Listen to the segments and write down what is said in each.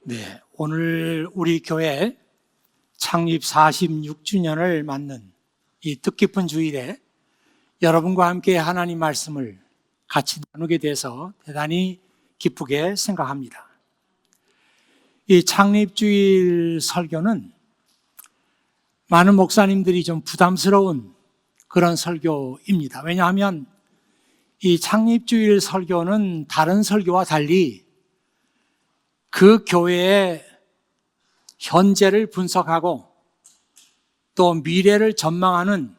네, 오늘 우리 교회 창립 46주년을 맞는 이 뜻깊은 주일에 여러분과 함께 하나님 말씀을 같이 나누게 돼서 대단히 기쁘게 생각합니다. 이 창립주일 설교는 많은 목사님들이 좀 부담스러운 그런 설교입니다. 왜냐하면 이 창립주일 설교는 다른 설교와 달리 그 교회의 현재를 분석하고 또 미래를 전망하는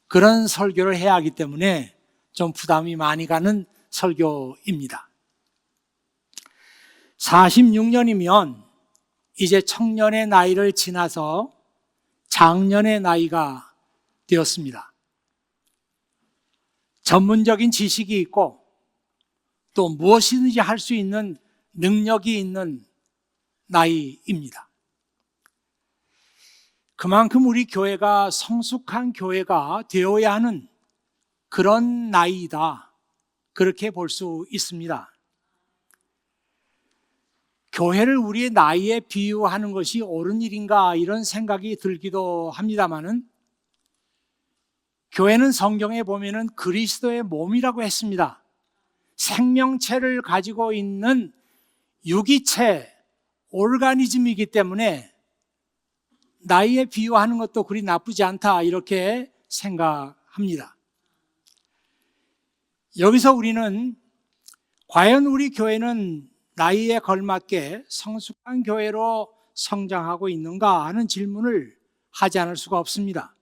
그런 설교를 해야 하기 때문에 좀 부담이 많이 가는 설교입니다. 46년이면 이제 청년의 나이를 지나서 장년의 나이가 되었습니다. 전문적인 지식이 있고 또 무엇이든지 할 수 있는 능력이 있는 나이입니다. 그만큼 우리 교회가 성숙한 교회가 되어야 하는 그런 나이이다, 그렇게 볼 수 있습니다. 교회를 우리의 나이에 비유하는 것이 옳은 일인가 이런 생각이 들기도 합니다마는 교회는 성경에 보면은 그리스도의 몸이라고 했습니다. 생명체를 가지고 있는 유기체, 오르가니즘이기 때문에 나이에 비유하는 것도 그리 나쁘지 않다 이렇게 생각합니다. 여기서 우리는 과연 우리 교회는 나이에 걸맞게 성숙한 교회로 성장하고 있는가 하는 질문을 하지 않을 수가 없습니다.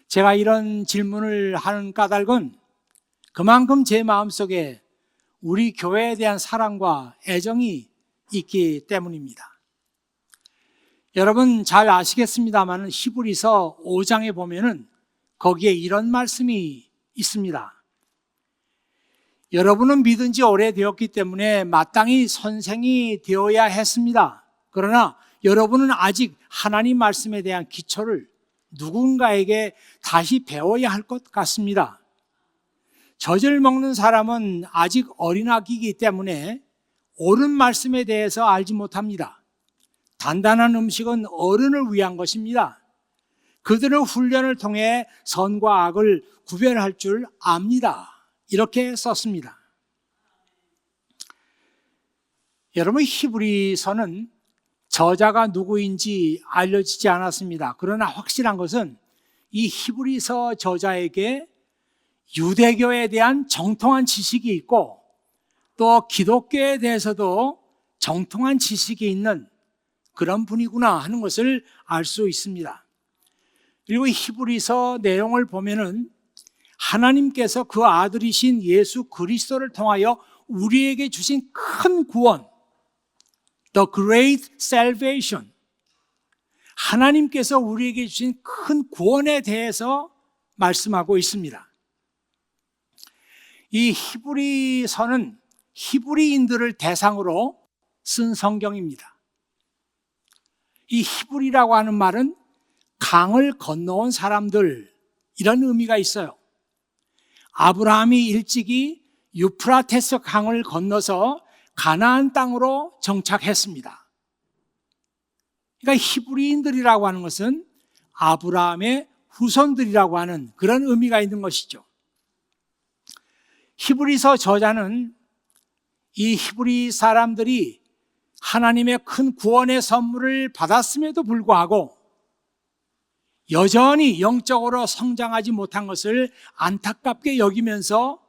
제가 이런 질문을 하는 까닭은 그만큼 제 마음속에 우리 교회에 대한 사랑과 애정이 있기 때문입니다. 여러분 잘 아시겠습니다만 히브리서 5장에 보면은 거기에 이런 말씀이 있습니다. 여러분은 믿은 지 오래되었기 때문에 마땅히 선생이 되어야 했습니다. 그러나 여러분은 아직 하나님 말씀에 대한 기초를 누군가에게 다시 배워야 할 것 같습니다. 젖을 먹는 사람은 아직 어린아기이기 때문에 옳은 말씀에 대해서 알지 못합니다. 단단한 음식은 어른을 위한 것입니다. 그들은 훈련을 통해 선과 악을 구별할 줄 압니다. 이렇게 썼습니다. 여러분, 히브리서는 저자가 누구인지 알려지지 않았습니다. 그러나 확실한 것은 이 히브리서 저자에게 유대교에 대한 정통한 지식이 있고 또 기독교에 대해서도 정통한 지식이 있는 그런 분이구나 하는 것을 알 수 있습니다. 그리고 히브리서 내용을 보면은 하나님께서 그 아들이신 예수 그리스도를 통하여 우리에게 주신 큰 구원, The Great Salvation, 하나님께서 우리에게 주신 큰 구원에 대해서 말씀하고 있습니다. 이 히브리서는 히브리인들을 대상으로 쓴 성경입니다. 이 히브리라고 하는 말은 강을 건너온 사람들, 이런 의미가 있어요. 아브라함이 일찍이 유프라테스 강을 건너서 가나안 땅으로 정착했습니다. 그러니까 히브리인들이라고 하는 것은 아브라함의 후손들이라고 하는 그런 의미가 있는 것이죠. 히브리서 저자는 이 히브리 사람들이 하나님의 큰 구원의 선물을 받았음에도 불구하고 여전히 영적으로 성장하지 못한 것을 안타깝게 여기면서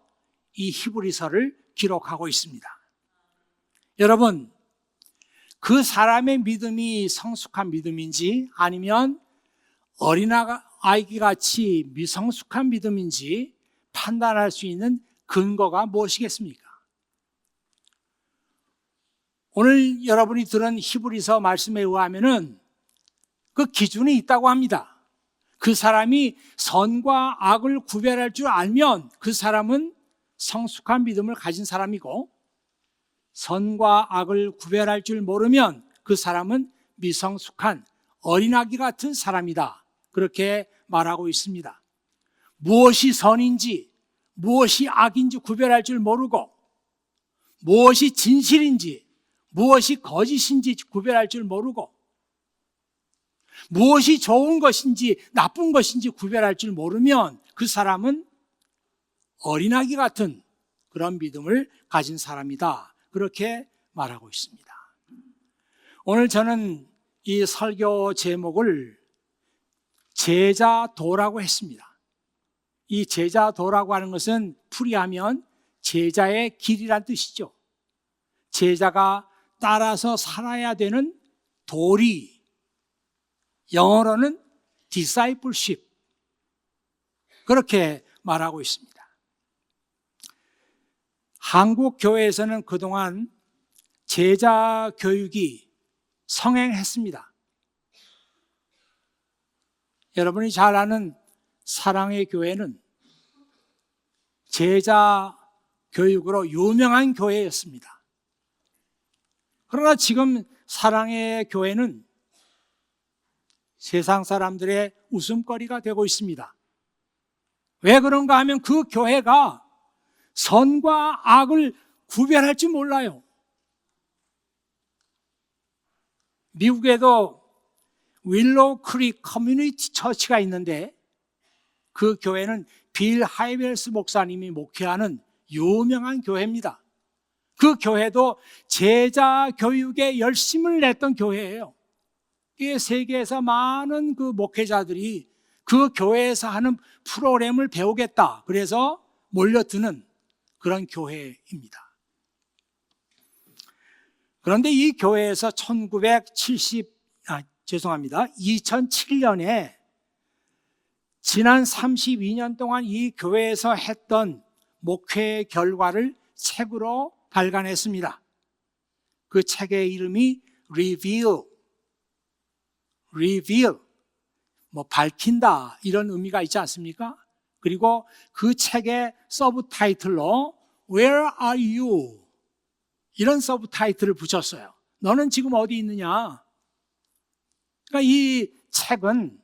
이 히브리서를 기록하고 있습니다. 여러분, 그 사람의 믿음이 성숙한 믿음인지 아니면 어린아이 같이 미성숙한 믿음인지 판단할 수 있는 근거가 무엇이겠습니까? 오늘 여러분이 들은 히브리서 말씀에 의하면은 그 기준이 있다고 합니다. 그 사람이 선과 악을 구별할 줄 알면 그 사람은 성숙한 믿음을 가진 사람이고, 선과 악을 구별할 줄 모르면 그 사람은 미성숙한 어린아기 같은 사람이다, 그렇게 말하고 있습니다. 무엇이 선인지 무엇이 악인지 구별할 줄 모르고 무엇이 진실인지 무엇이 거짓인지 구별할 줄 모르고 무엇이 좋은 것인지 나쁜 것인지 구별할 줄 모르면 그 사람은 어린아기 같은 그런 믿음을 가진 사람이다. 그렇게 말하고 있습니다. 오늘 저는 이 설교 제목을 제자도라고 했습니다. 이 제자도라고 하는 것은 풀이하면 제자의 길이란 뜻이죠. 제자가 따라서 살아야 되는 도리, 영어로는 discipleship, 그렇게 말하고 있습니다. 한국 교회에서는 그동안 제자 교육이 성행했습니다. 여러분이 잘 아는 사랑의 교회는 제자 교육으로 유명한 교회였습니다. 그러나 지금 사랑의 교회는 세상 사람들의 웃음거리가 되고 있습니다. 왜 그런가 하면 그 교회가 선과 악을 구별할 줄 몰라요. 미국에도 윌로우 크릭 커뮤니티 처치가 있는데 그 교회는 빌 하이벨스 목사님이 목회하는 유명한 교회입니다. 그 교회도 제자 교육에 열심을 냈던 교회예요. 이 세계에서 많은 그 목회자들이 그 교회에서 하는 프로그램을 배우겠다. 그래서 몰려드는 그런 교회입니다. 그런데 이 교회에서 2007년에 지난 32년 동안 이 교회에서 했던 목회 결과를 책으로 발간했습니다. 그 책의 이름이 Reveal, 밝힌다 이런 의미가 있지 않습니까? 그리고 그 책의 서브타이틀로 Where are you? 이런 서브타이틀을 붙였어요. 너는 지금 어디 있느냐? 그러니까 이 책은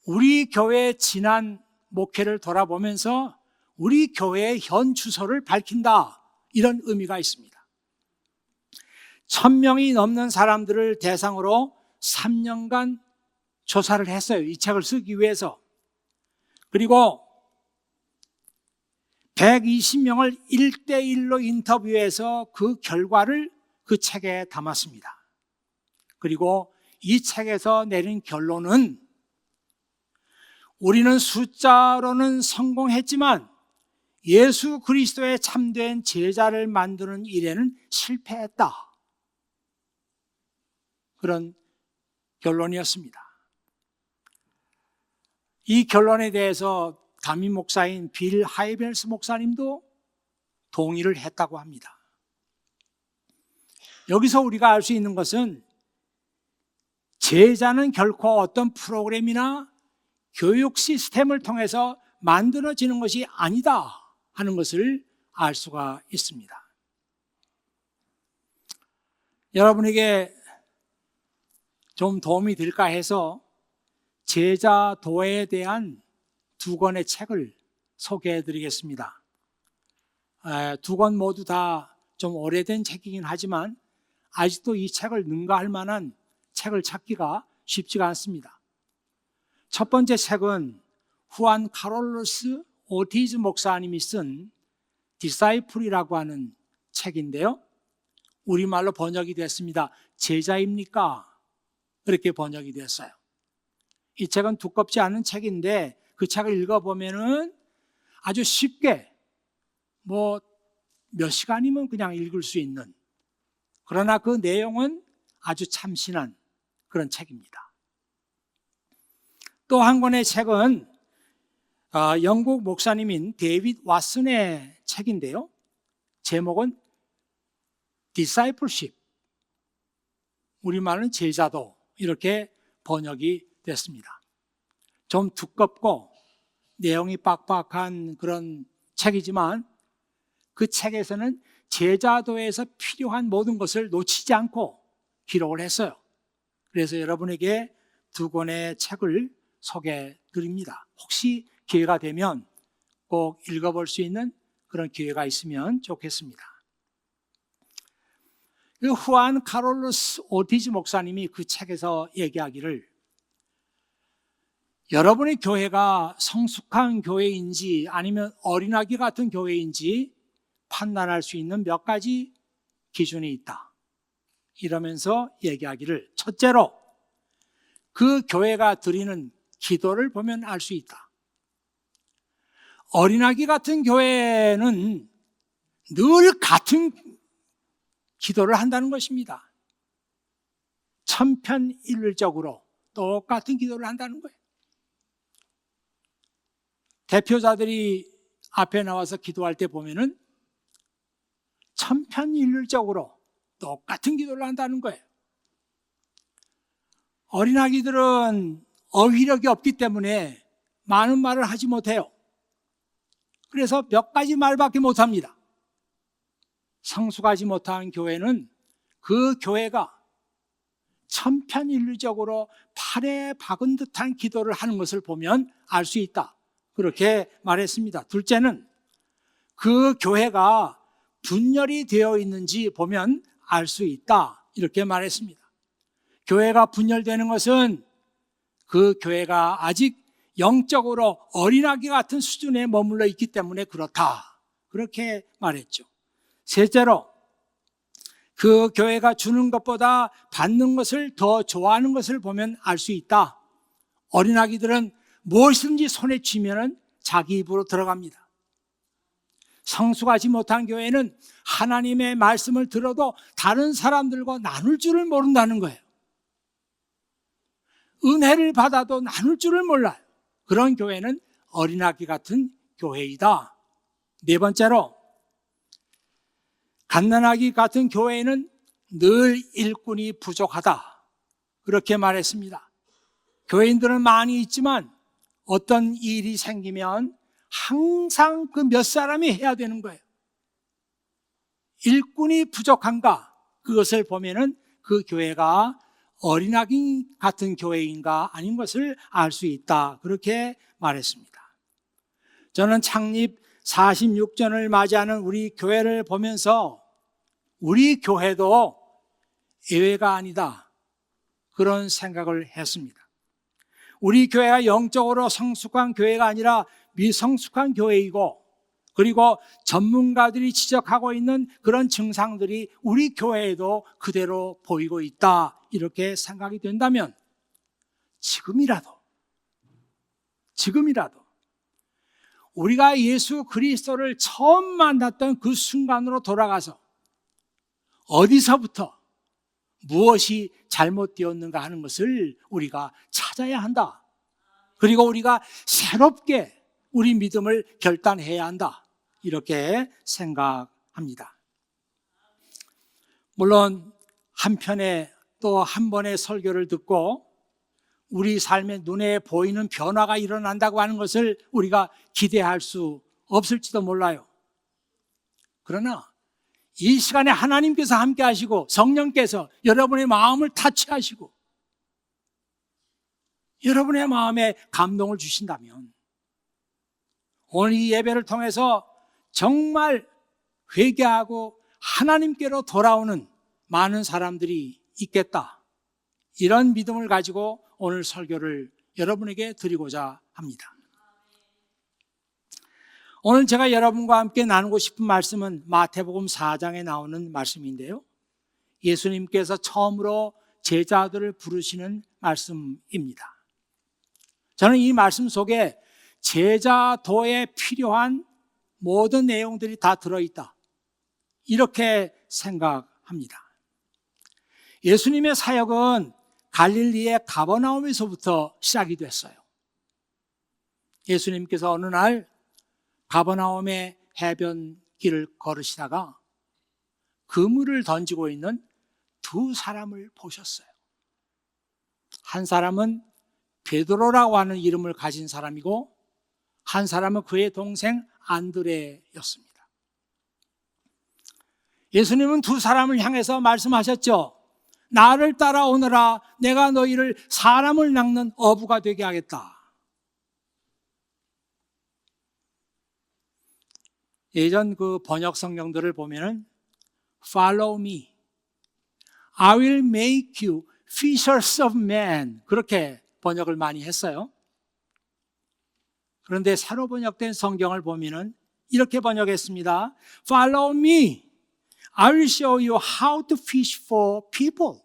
우리 교회의 지난 목회를 돌아보면서 우리 교회의 현 주소를 밝힌다 이런 의미가 있습니다. 1000명이 넘는 사람들을 대상으로 3년간 조사를 했어요. 이 책을 쓰기 위해서. 그리고 120명을 1대1로 인터뷰해서 그 결과를 그 책에 담았습니다. 그리고 이 책에서 내린 결론은 우리는 숫자로는 성공했지만 예수 그리스도의 참된 제자를 만드는 일에는 실패했다. 그런 결론이었습니다. 이 결론에 대해서 담임 목사인 빌 하이벨스 목사님도 동의를 했다고 합니다. 여기서 우리가 알 수 있는 것은 제자는 결코 어떤 프로그램이나 교육 시스템을 통해서 만들어지는 것이 아니다 하는 것을 알 수가 있습니다. 여러분에게 좀 도움이 될까 해서 제자도에 대한 2권의 책을 소개해 드리겠습니다. 2권 모두 다 좀 오래된 책이긴 하지만 아직도 이 책을 능가할 만한 책을 찾기가 쉽지가 않습니다. 첫 번째 책은 후안 카롤로스 오티즈 목사님이 쓴 디사이플이라고 하는 책인데요. 우리말로 번역이 됐습니다. 제자입니까? 그렇게 번역이 됐어요. 이 책은 두껍지 않은 책인데 그 책을 읽어보면은 아주 쉽게 몇 시간이면 그냥 읽을 수 있는, 그러나 그 내용은 아주 참신한 그런 책입니다. 또 한 권의 책은 영국 목사님인 데이빗 왓슨의 책인데요. 제목은 Discipleship, 우리말은 제자도, 이렇게 번역이 됐습니다. 좀 두껍고 내용이 빡빡한 그런 책이지만 그 책에서는 제자도에서 필요한 모든 것을 놓치지 않고 기록을 했어요. 그래서 여러분에게 2권의 책을 소개해 드립니다. 혹시 기회가 되면 꼭 읽어볼 수 있는 그런 기회가 있으면 좋겠습니다. 그 후안 카롤로스 오티즈 목사님이 그 책에서 얘기하기를, 여러분의 교회가 성숙한 교회인지 아니면 어린아기 같은 교회인지 판단할 수 있는 몇 가지 기준이 있다, 이러면서 얘기하기를, 첫째로 그 교회가 드리는 기도를 보면 알 수 있다. 어린아기 같은 교회는 늘 같은 기도를 한다는 것입니다. 천편일률적으로 똑같은 기도를 한다는 거예요. 대표자들이 앞에 나와서 기도할 때 보면은 천편일률적으로 똑같은 기도를 한다는 거예요. 어린아기들은 어휘력이 없기 때문에 많은 말을 하지 못해요. 그래서 몇 가지 말밖에 못합니다. 성숙하지 못한 교회는 그 교회가 천편일률적으로 팔에 박은 듯한 기도를 하는 것을 보면 알 수 있다, 그렇게 말했습니다. 둘째는 그 교회가 분열이 되어 있는지 보면 알 수 있다, 이렇게 말했습니다. 교회가 분열되는 것은 그 교회가 아직 영적으로 어린아기 같은 수준에 머물러 있기 때문에 그렇다, 그렇게 말했죠. 셋째로 그 교회가 주는 것보다 받는 것을 더 좋아하는 것을 보면 알 수 있다. 어린아기들은 무엇이든지 손에 쥐면 자기 입으로 들어갑니다. 성숙하지 못한 교회는 하나님의 말씀을 들어도 다른 사람들과 나눌 줄을 모른다는 거예요. 은혜를 받아도 나눌 줄을 몰라요. 그런 교회는 어린아기 같은 교회이다. 네 번째로, 갓난아기 같은 교회는 늘 일꾼이 부족하다, 그렇게 말했습니다. 교인들은 많이 있지만 어떤 일이 생기면 항상 그 몇 사람이 해야 되는 거예요. 일꾼이 부족한가, 그것을 보면은 그 교회가 어린아기 같은 교회인가 아닌 것을 알 수 있다, 그렇게 말했습니다. 저는 창립 46전을 맞이하는 우리 교회를 보면서 우리 교회도 예외가 아니다, 그런 생각을 했습니다. 우리 교회가 영적으로 성숙한 교회가 아니라 미성숙한 교회이고, 그리고 전문가들이 지적하고 있는 그런 증상들이 우리 교회에도 그대로 보이고 있다, 이렇게 생각이 된다면 지금이라도 우리가 예수 그리스도를 처음 만났던 그 순간으로 돌아가서 어디서부터 무엇이 잘못되었는가 하는 것을 우리가 찾아야 한다. 그리고 우리가 새롭게 우리 믿음을 결단해야 한다, 이렇게 생각합니다. 물론 한편에 또 한 번의 설교를 듣고 우리 삶의 눈에 보이는 변화가 일어난다고 하는 것을 우리가 기대할 수 없을지도 몰라요. 그러나 이 시간에 하나님께서 함께 하시고 성령께서 여러분의 마음을 타치하시고 여러분의 마음에 감동을 주신다면 오늘 이 예배를 통해서 정말 회개하고 하나님께로 돌아오는 많은 사람들이 있겠다, 이런 믿음을 가지고 오늘 설교를 여러분에게 드리고자 합니다. 오늘 제가 여러분과 함께 나누고 싶은 말씀은 마태복음 4장에 나오는 말씀인데요, 예수님께서 처음으로 제자들을 부르시는 말씀입니다. 저는 이 말씀 속에 제자도에 필요한 모든 내용들이 다 들어있다, 이렇게 생각합니다. 예수님의 사역은 갈릴리의 가버나움에서부터 시작이 됐어요. 예수님께서 어느 날 가버나움의 해변길을 걸으시다가 그물을 던지고 있는 두 사람을 보셨어요. 한 사람은 베드로라고 하는 이름을 가진 사람이고 한 사람은 그의 동생 안드레였습니다. 예수님은 두 사람을 향해서 말씀하셨죠. 나를 따라오너라, 내가 너희를 사람을 낚는 어부가 되게 하겠다. 예전 그 번역 성경들을 보면은 Follow me, I will make you fishers of men. 그렇게 번역을 많이 했어요. 그런데 새로 번역된 성경을 보면은 이렇게 번역했습니다. Follow me. I will show you how to fish for people.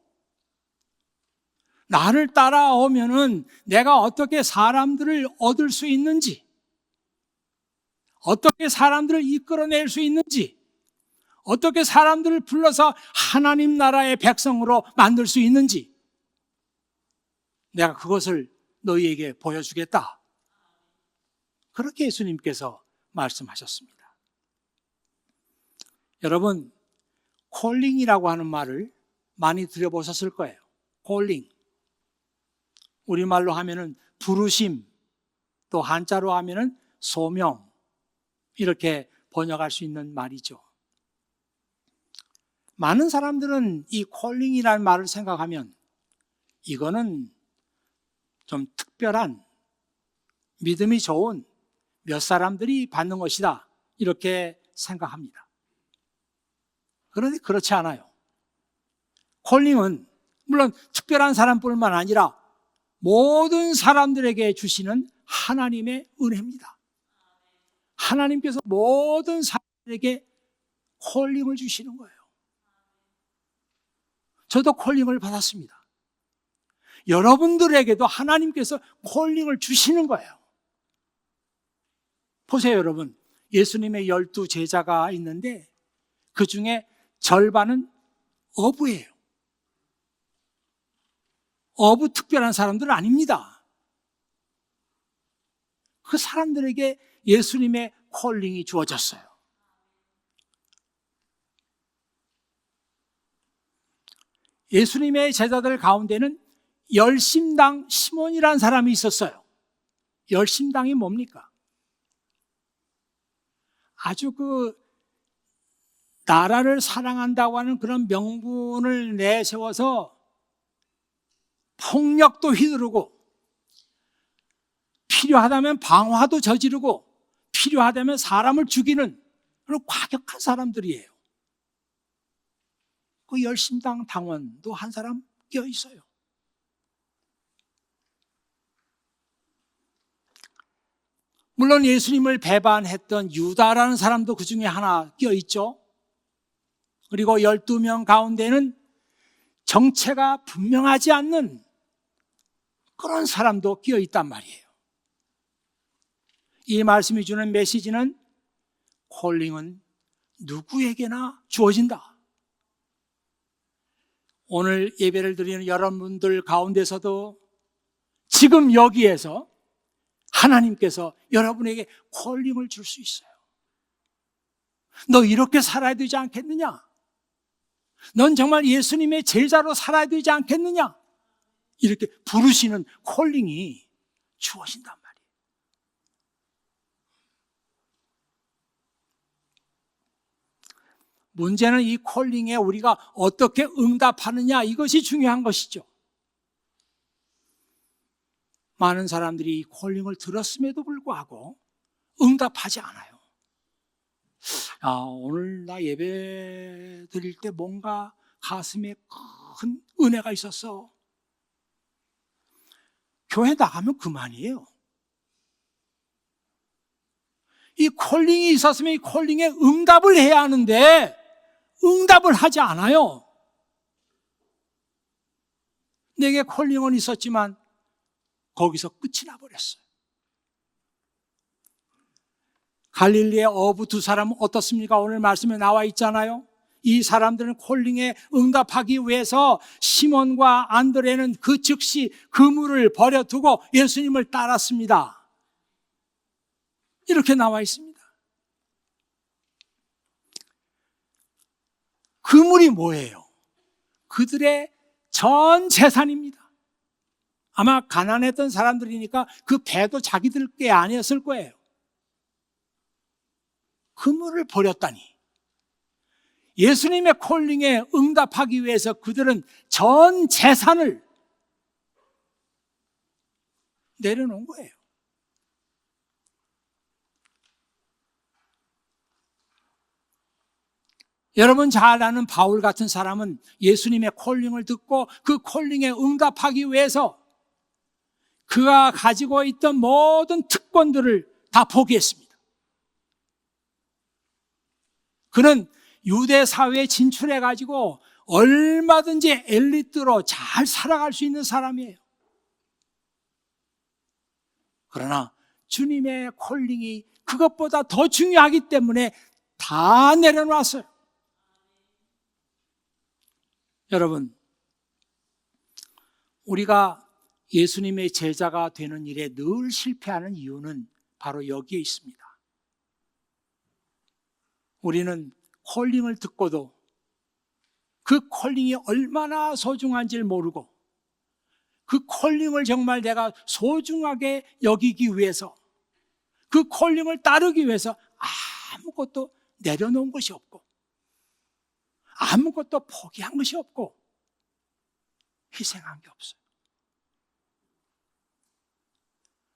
나를 따라오면은 내가 어떻게 사람들을 얻을 수 있는지, 어떻게 사람들을 이끌어낼 수 있는지, 어떻게 사람들을 불러서 하나님 나라의 백성으로 만들 수 있는지, 내가 그것을 너희에게 보여주겠다. 그렇게 예수님께서 말씀하셨습니다. 여러분, 콜링이라고 하는 말을 많이 들어보셨을 거예요. 콜링. 우리말로 하면은 부르심, 또 한자로 하면은 소명, 이렇게 번역할 수 있는 말이죠. 많은 사람들은 이 콜링이라는 말을 생각하면 이거는 좀 특별한, 믿음이 좋은 몇 사람들이 받는 것이다, 이렇게 생각합니다. 그런데 그렇지 않아요. 콜링은 물론 특별한 사람뿐만 아니라 모든 사람들에게 주시는 하나님의 은혜입니다. 하나님께서 모든 사람들에게 콜링을 주시는 거예요. 저도 콜링을 받았습니다. 여러분들에게도 하나님께서 콜링을 주시는 거예요. 보세요, 여러분. 예수님의 12 제자가 있는데 그 중에 절반은 어부예요. 어부 특별한 사람들은 아닙니다. 그 사람들에게 예수님의 콜링이 주어졌어요. 예수님의 제자들 가운데는 열심당 시몬이라는 사람이 있었어요. 열심당이 뭡니까? 아주 나라를 사랑한다고 하는 그런 명분을 내세워서 폭력도 휘두르고, 필요하다면 방화도 저지르고, 필요하다면 사람을 죽이는 그런 과격한 사람들이에요. 그 열심당 당원도 한 사람 끼어 있어요. 물론 예수님을 배반했던 유다라는 사람도 그 중에 하나 끼어 있죠. 그리고 12명 가운데는 정체가 분명하지 않는 그런 사람도 끼어 있단 말이에요. 이 말씀이 주는 메시지는 콜링은 누구에게나 주어진다. 오늘 예배를 드리는 여러분들 가운데서도 지금 여기에서 하나님께서 여러분에게 콜링을 줄 수 있어요. 너 이렇게 살아야 되지 않겠느냐? 넌 정말 예수님의 제자로 살아야 되지 않겠느냐? 이렇게 부르시는 콜링이 주어진단 말이에요. 문제는 이 콜링에 우리가 어떻게 응답하느냐, 이것이 중요한 것이죠. 많은 사람들이 이 콜링을 들었음에도 불구하고 응답하지 않아요. 오늘 나 예배 드릴 때 뭔가 가슴에 큰 은혜가 있었어. 교회 나가면 그만이에요. 이 콜링이 있었으면 이 콜링에 응답을 해야 하는데 응답을 하지 않아요. 내게 콜링은 있었지만 거기서 끝이 나버렸어요. 갈릴리의 어부 두 사람은 어떻습니까? 오늘 말씀에 나와 있잖아요. 이 사람들은 콜링에 응답하기 위해서 시몬과 안드레는 그 즉시 그물을 버려두고 예수님을 따랐습니다. 이렇게 나와 있습니다. 그물이 뭐예요? 그들의 전 재산입니다. 아마 가난했던 사람들이니까 그 배도 자기들 게 아니었을 거예요. 그물을 버렸다니. 예수님의 콜링에 응답하기 위해서 그들은 전 재산을 내려놓은 거예요. 여러분 잘 아는 바울 같은 사람은 예수님의 콜링을 듣고 그 콜링에 응답하기 위해서 그가 가지고 있던 모든 특권들을 다 포기했습니다. 그는 유대 사회에 진출해가지고 얼마든지 엘리트로 잘 살아갈 수 있는 사람이에요. 그러나 주님의 콜링이 그것보다 더 중요하기 때문에 다 내려놨어요. 여러분, 우리가 예수님의 제자가 되는 일에 늘 실패하는 이유는 바로 여기에 있습니다. 우리는 콜링을 듣고도 그 콜링이 얼마나 소중한지를 모르고 그 콜링을 정말 내가 소중하게 여기기 위해서 그 콜링을 따르기 위해서 아무것도 내려놓은 것이 없고 아무것도 포기한 것이 없고 희생한 게 없어요.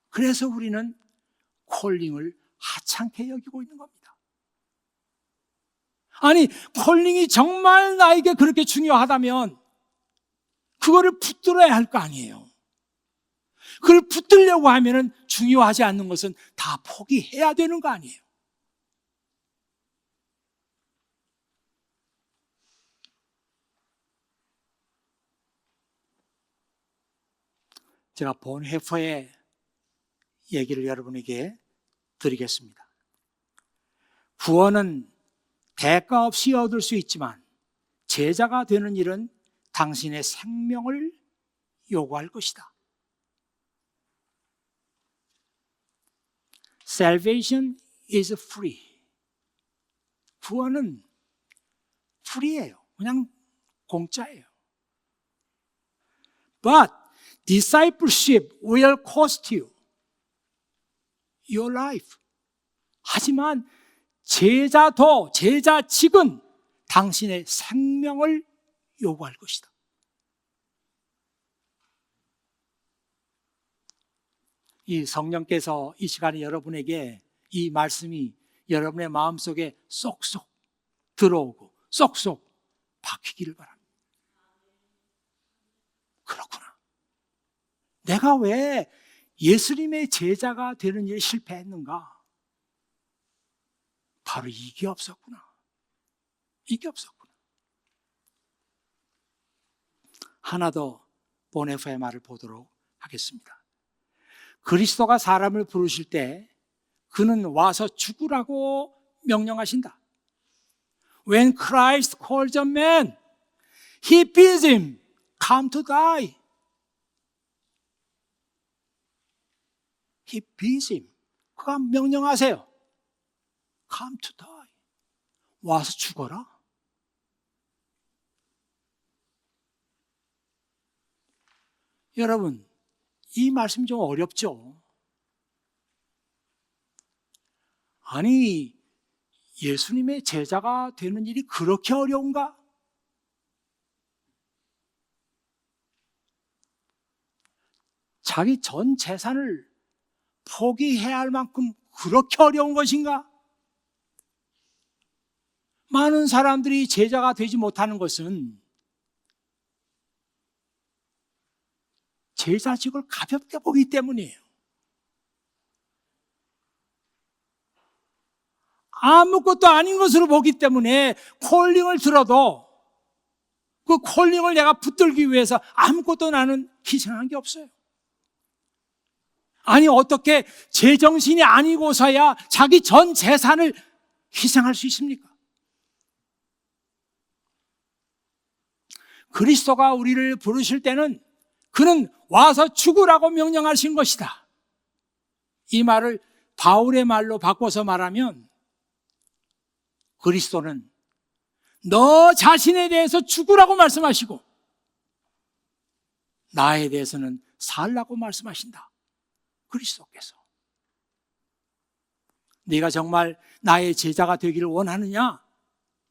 그래서 우리는 콜링을 하찮게 여기고 있는 겁니다. 아니, 콜링이 정말 나에게 그렇게 중요하다면 그거를 붙들어야 할 거 아니에요. 그걸 붙들려고 하면은 중요하지 않는 것은 다 포기해야 되는 거 아니에요. 제가 본헤퍼의 얘기를 여러분에게 드리겠습니다. 구원은 대가 없이 얻을 수 있지만 제자가 되는 일은 당신의 생명을 요구할 것이다. Salvation is free. 구원은 free예요. 그냥 공짜예요. But discipleship will cost you your life. 하지만 제자직은 당신의 생명을 요구할 것이다. 이 성령께서 이 시간에 여러분에게 이 말씀이 여러분의 마음속에 쏙쏙 들어오고 쏙쏙 박히기를 바랍니다. 그렇구나. 내가 왜 예수님의 제자가 되는 일에 실패했는가? 바로 이게 없었구나. 이게 없었구나. 하나 더 보네프의 말을 보도록 하겠습니다. 그리스도가 사람을 부르실 때 그는 와서 죽으라고 명령하신다. When Christ calls a man, he bids him come to die. He bids him. 그가 명령하세요. Come to die. 와서 죽어라. 여러분, 이 말씀 좀 어렵죠? 아니, 예수님의 제자가 되는 일이 그렇게 어려운가? 자기 전 재산을 포기해야 할 만큼 그렇게 어려운 것인가? 많은 사람들이 제자가 되지 못하는 것은 제자직을 가볍게 보기 때문이에요. 아무것도 아닌 것으로 보기 때문에 콜링을 들어도 그 콜링을 내가 붙들기 위해서 아무것도 나는 희생한 게 없어요. 아니, 어떻게 제정신이 아니고서야 자기 전 재산을 희생할 수 있습니까? 그리스도가 우리를 부르실 때는 그는 와서 죽으라고 명령하신 것이다. 이 말을 바울의 말로 바꿔서 말하면 그리스도는 너 자신에 대해서 죽으라고 말씀하시고 나에 대해서는 살라고 말씀하신다. 그리스도께서. 네가 정말 나의 제자가 되기를 원하느냐?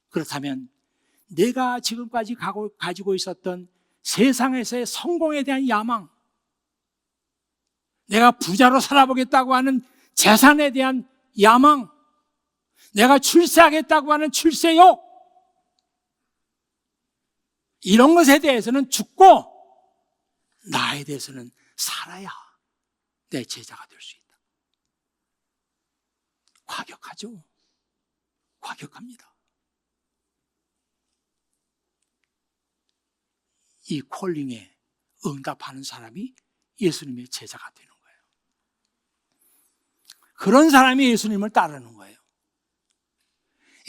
그렇다면 내가 지금까지 가지고 있었던 세상에서의 성공에 대한 야망, 내가 부자로 살아보겠다고 하는 재산에 대한 야망, 내가 출세하겠다고 하는 출세욕, 이런 것에 대해서는 죽고 나에 대해서는 살아야 내 제자가 될 수 있다. 과격하죠? 과격합니다. 이 콜링에 응답하는 사람이 예수님의 제자가 되는 거예요. 그런 사람이 예수님을 따르는 거예요.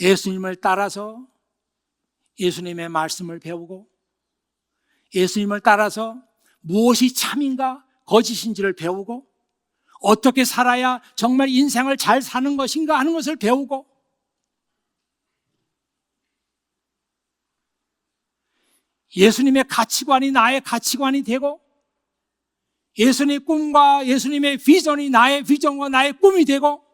예수님을 따라서 예수님의 말씀을 배우고 예수님을 따라서 무엇이 참인가 거짓인지를 배우고 어떻게 살아야 정말 인생을 잘 사는 것인가 하는 것을 배우고 예수님의 가치관이 나의 가치관이 되고 예수님의 꿈과 예수님의 비전이 나의 비전과 나의 꿈이 되고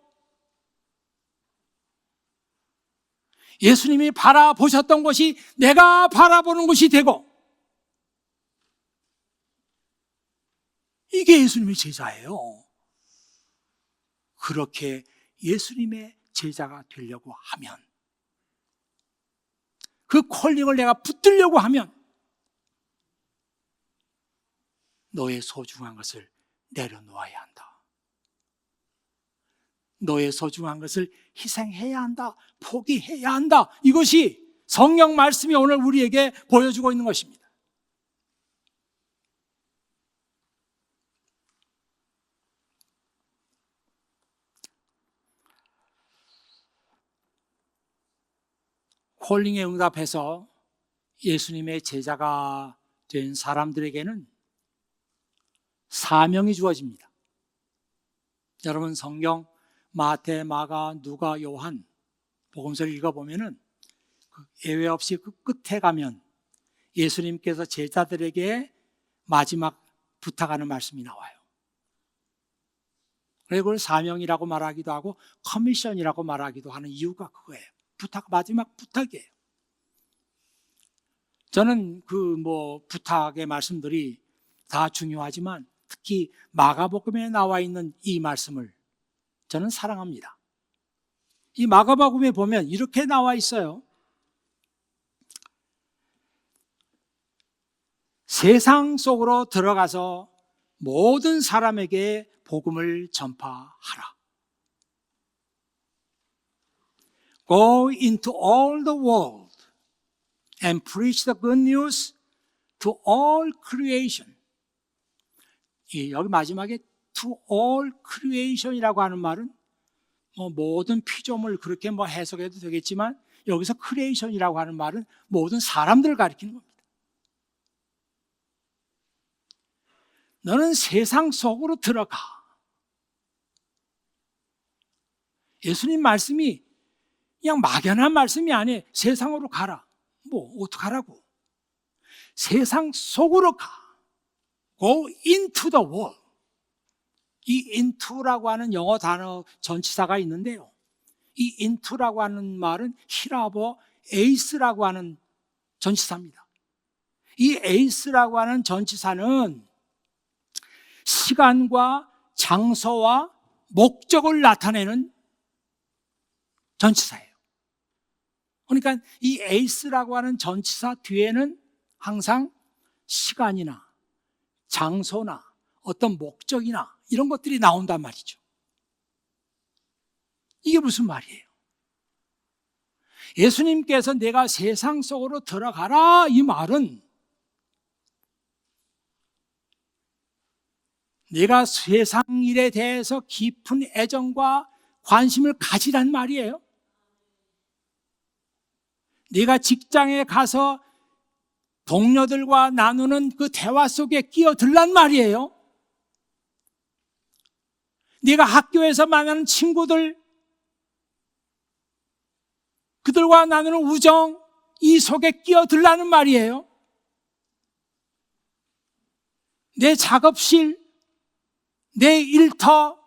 예수님이 바라보셨던 것이 내가 바라보는 것이 되고 이게 예수님의 제자예요. 그렇게 예수님의 제자가 되려고 하면 그 콜링을 내가 붙들려고 하면 너의 소중한 것을 내려놓아야 한다. 너의 소중한 것을 희생해야 한다. 포기해야 한다. 이것이 성경 말씀이 오늘 우리에게 보여주고 있는 것입니다. 콜링에 응답해서 예수님의 제자가 된 사람들에게는 사명이 주어집니다. 여러분 성경 마태, 마가, 누가, 요한 복음서를 읽어보면은 예외 없이 그 끝에 가면 예수님께서 제자들에게 마지막 부탁하는 말씀이 나와요. 그리고 그걸 사명이라고 말하기도 하고 커미션이라고 말하기도 하는 이유가 그거예요. 마지막 부탁이에요. 저는 부탁의 말씀들이 다 중요하지만 특히 마가복음에 나와 있는 이 말씀을 저는 사랑합니다. 이 마가복음에 보면 이렇게 나와 있어요. 세상 속으로 들어가서 모든 사람에게 복음을 전파하라. Go into all the world and preach the good news to all creation. 여기 마지막에 to all creation이라고 하는 말은 모든 피조물 그렇게 해석해도 되겠지만 여기서 creation이라고 하는 말은 모든 사람들을 가리키는 겁니다. 너는 세상 속으로 들어가. 예수님 말씀이 그냥 막연한 말씀이 아니에요. 세상으로 가라. 어떡하라고? 세상 속으로 가. Go into the world. 이 into라고 하는 영어 단어 전치사가 있는데요. 이 into라고 하는 말은 히라보 에이스라고 하는 전치사입니다. 이 에이스라고 하는 전치사는 시간과 장소와 목적을 나타내는 전치사예요. 그러니까 이 에이스라고 하는 전치사 뒤에는 항상 시간이나 장소나 어떤 목적이나 이런 것들이 나온단 말이죠. 이게 무슨 말이에요? 예수님께서 내가 세상 속으로 들어가라 이 말은 내가 세상 일에 대해서 깊은 애정과 관심을 가지란 말이에요. 네가 직장에 가서 동료들과 나누는 그 대화 속에 끼어들란 말이에요. 네가 학교에서 만나는 친구들, 그들과 나누는 우정, 이 속에 끼어들라는 말이에요. 내 작업실, 내 일터,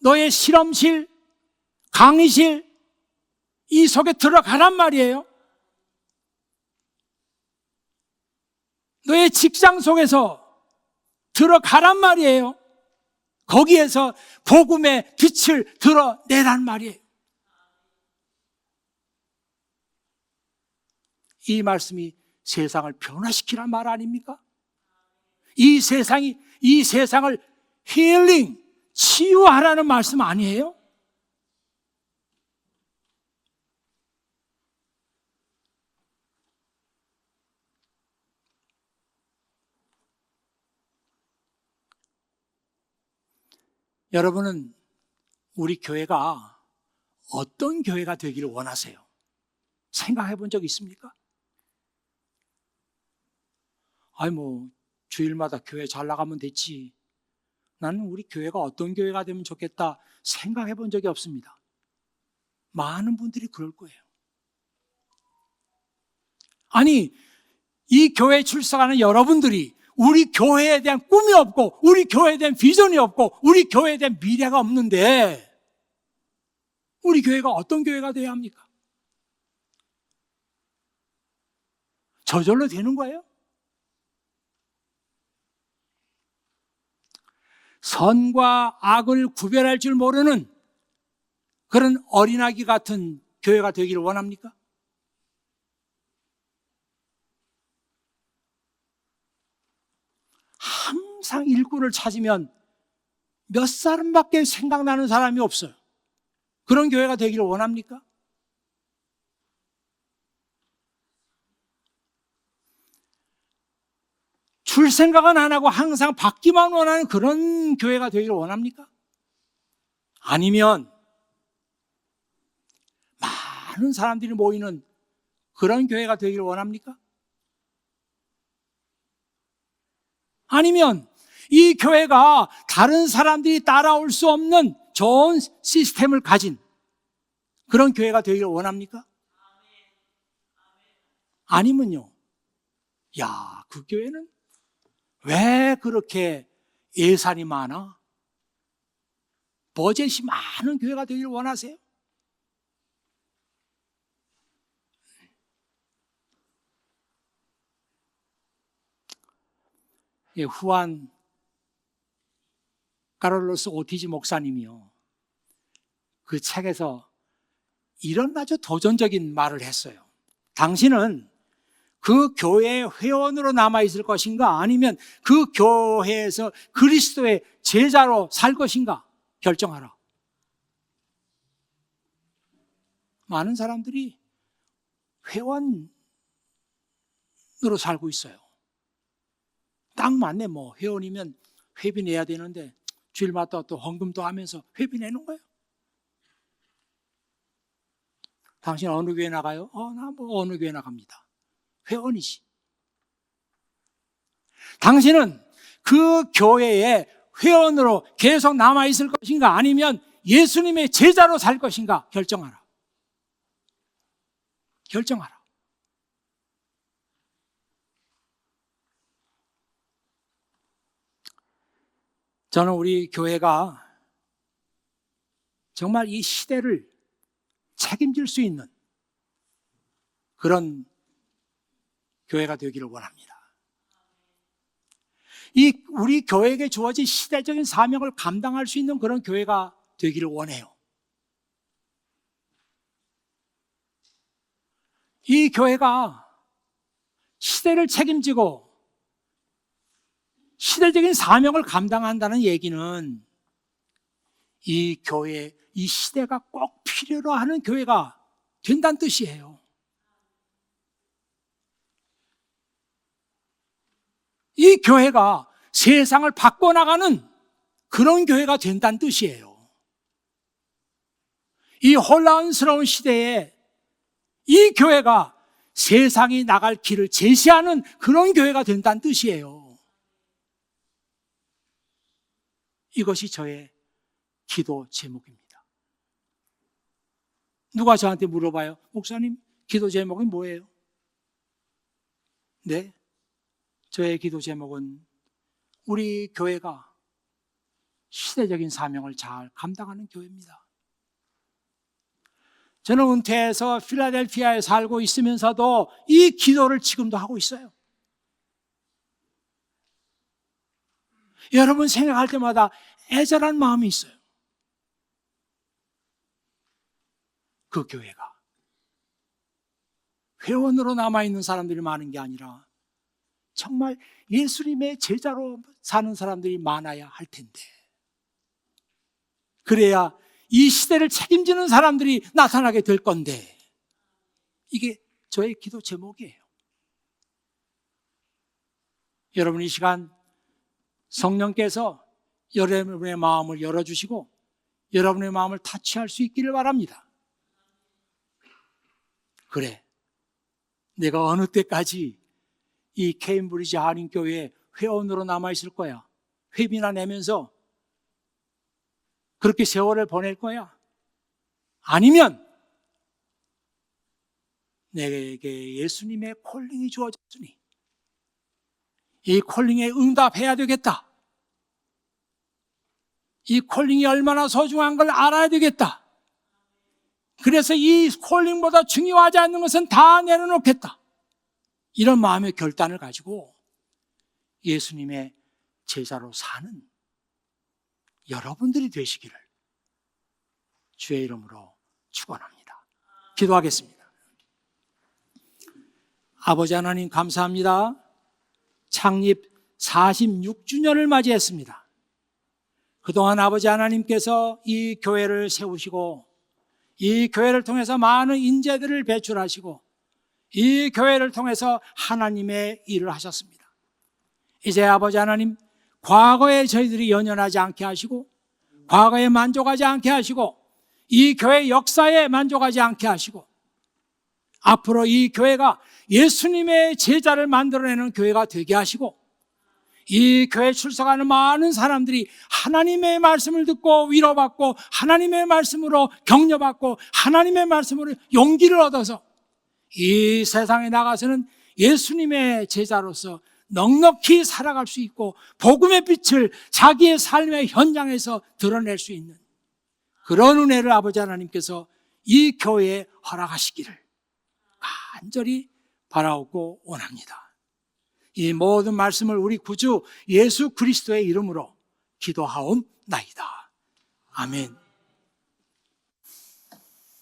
너의 실험실, 강의실, 이 속에 들어가란 말이에요. 너의 직장 속에서 들어가란 말이에요. 거기에서 복음의 빛을 드러내란 말이에요. 이 말씀이 세상을 변화시키란 말 아닙니까? 이 세상을 힐링, 치유하라는 말씀 아니에요? 여러분은 우리 교회가 어떤 교회가 되기를 원하세요? 생각해 본 적 있습니까? 주일마다 교회 잘 나가면 됐지. 나는 우리 교회가 어떤 교회가 되면 좋겠다 생각해 본 적이 없습니다. 많은 분들이 그럴 거예요. 아니, 이 교회에 출석하는 여러분들이 우리 교회에 대한 꿈이 없고, 우리 교회에 대한 비전이 없고, 우리 교회에 대한 미래가 없는데, 우리 교회가 어떤 교회가 되어야 합니까? 저절로 되는 거예요? 선과 악을 구별할 줄 모르는 그런 어린아기 같은 교회가 되기를 원합니까? 항상 일꾼을 찾으면 몇 사람밖에 생각나는 사람이 없어요. 그런 교회가 되기를 원합니까? 줄 생각은 안 하고 항상 받기만 원하는 그런 교회가 되기를 원합니까? 아니면 많은 사람들이 모이는 그런 교회가 되기를 원합니까? 아니면 이 교회가 다른 사람들이 따라올 수 없는 좋은 시스템을 가진 그런 교회가 되기를 원합니까? 아니면요, 그 교회는 왜 그렇게 예산이 많아? 버젯이 많은 교회가 되기를 원하세요? 후안 카를로스 오티지 목사님이요, 그 책에서 이런 아주 도전적인 말을 했어요. 당신은 그 교회의 회원으로 남아있을 것인가, 아니면 그 교회에서 그리스도의 제자로 살 것인가 결정하라. 많은 사람들이 회원으로 살고 있어요. 딱 맞네. 회원이면 회비 내야 되는데 주일마다 또 헌금도 하면서 회비 내는 거예요. 당신 어느 교회 나가요? 나 어느 교회 나갑니다. 회원이지. 당신은 그 교회에 회원으로 계속 남아있을 것인가, 아니면 예수님의 제자로 살 것인가 결정하라. 결정하라. 저는 우리 교회가 정말 이 시대를 책임질 수 있는 그런 교회가 되기를 원합니다. 우리 교회에게 주어진 시대적인 사명을 감당할 수 있는 그런 교회가 되기를 원해요. 이 교회가 시대를 책임지고 시대적인 사명을 감당한다는 얘기는 이 교회, 이 시대가 꼭 필요로 하는 교회가 된다는 뜻이에요. 이 교회가 세상을 바꿔나가는 그런 교회가 된다는 뜻이에요. 이 혼란스러운 시대에 이 교회가 세상이 나갈 길을 제시하는 그런 교회가 된다는 뜻이에요. 이것이 저의 기도 제목입니다. 누가 저한테 물어봐요. 목사님, 기도 제목이 뭐예요? 네, 저의 기도 제목은 우리 교회가 시대적인 사명을 잘 감당하는 교회입니다. 저는 은퇴해서 필라델피아에 살고 있으면서도 이 기도를 지금도 하고 있어요. 여러분 생각할 때마다 애절한 마음이 있어요. 그 교회가 회원으로 남아있는 사람들이 많은 게 아니라 정말 예수님의 제자로 사는 사람들이 많아야 할 텐데, 그래야 이 시대를 책임지는 사람들이 나타나게 될 건데, 이게 저의 기도 제목이에요. 여러분, 이 시간 성령께서 여러분의 마음을 열어주시고 여러분의 마음을 타치할 수 있기를 바랍니다. 그래, 내가 어느 때까지 이 케임브리지 한인교회에 회원으로 남아있을 거야? 회비나 내면서 그렇게 세월을 보낼 거야? 아니면 내게 예수님의 콜링이 주어졌으니 이 콜링에 응답해야 되겠다. 이 콜링이 얼마나 소중한 걸 알아야 되겠다. 그래서 이 콜링보다 중요하지 않는 것은 다 내려놓겠다. 이런 마음의 결단을 가지고 예수님의 제자로 사는 여러분들이 되시기를 주의 이름으로 축원합니다. 기도하겠습니다. 아버지 하나님, 감사합니다. 창립 46주년을 맞이했습니다. 그동안 아버지 하나님께서 이 교회를 세우시고 이 교회를 통해서 많은 인재들을 배출하시고 이 교회를 통해서 하나님의 일을 하셨습니다. 이제 아버지 하나님, 과거에 저희들이 연연하지 않게 하시고 과거에 만족하지 않게 하시고 이 교회 역사에 만족하지 않게 하시고 앞으로 이 교회가 예수님의 제자를 만들어내는 교회가 되게 하시고 이 교회에 출석하는 많은 사람들이 하나님의 말씀을 듣고 위로받고 하나님의 말씀으로 격려받고 하나님의 말씀으로 용기를 얻어서 이 세상에 나가서는 예수님의 제자로서 넉넉히 살아갈 수 있고 복음의 빛을 자기의 삶의 현장에서 드러낼 수 있는 그런 은혜를 아버지 하나님께서 이 교회에 허락하시기를 간절히 바라오고 원합니다. 이 모든 말씀을 우리 구주 예수 그리스도의 이름으로 기도하옵나이다. 아멘.